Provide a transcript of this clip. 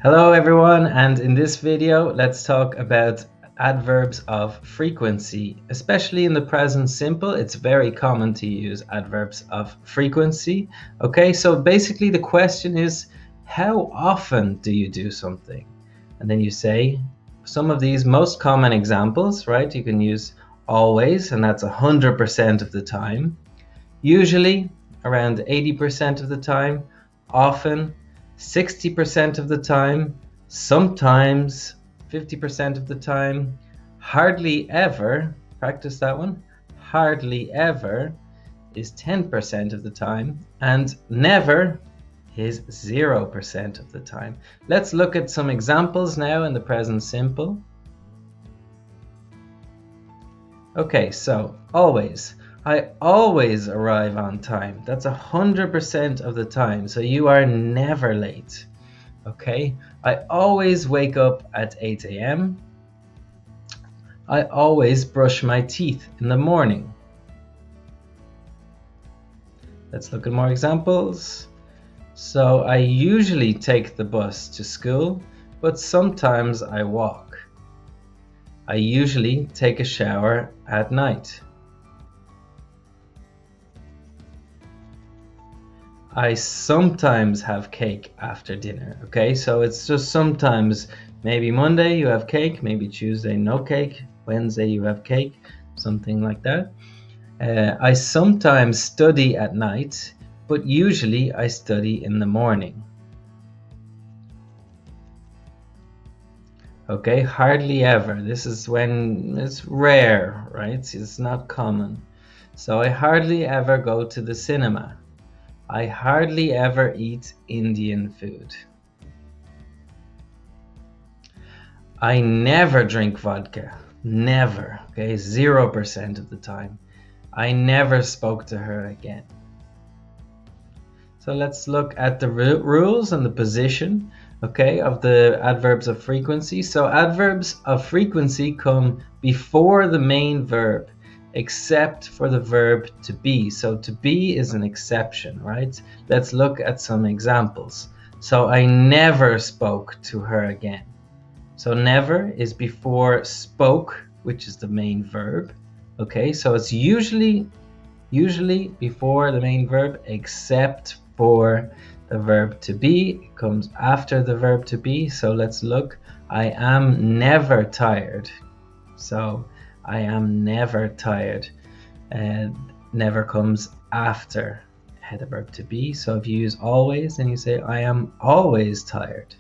Hello everyone, and in this video let's talk about adverbs of frequency. Especially in the present simple, it's very common to use adverbs of frequency. Okay, so basically the question is, how often do you do something? And then you say some of these most common examples, right? You can use always, and that's 100% of the time. Usually, around 80% of the time. Often, 60% of the time. Sometimes, 50% of the time. Hardly ever, practice that one. Hardly ever is 10% of the time. And never is 0% of the time. Let's look at some examples now in the present simple. Okay, so always. I always arrive on time. That's 100% of the time. So you are never late. Okay, I always wake up at 8 a.m. I always brush my teeth in the morning. Let's look at more examples. So I usually take the bus to school, but sometimes I walk. I usually take a shower at night. I sometimes have cake after dinner. Okay, so it's just sometimes. Maybe Monday you have cake, maybe Tuesday no cake, Wednesday you have cake, something like that. I sometimes study at night, but usually I study in the morning. Okay, hardly ever. This is when it's rare, right? It's not common. So I hardly ever go to the cinema. I hardly ever eat Indian food. I never drink vodka. Never. Okay, 0% of the time. I never spoke to her again. So let's look at the rules and the position, okay, of the adverbs of frequency. So adverbs of frequency come before the main verb, except for the verb to be. So to be is an exception, right? Let's look at some examples. So I never spoke to her again. So never is before spoke, which is the main verb. Okay, so it's usually before the main verb, except for the verb to be. It comes after the verb to be. So let's look. I am never tired. So I am never tired. And never comes after the verb to be. So if you use always, then you say I am always tired.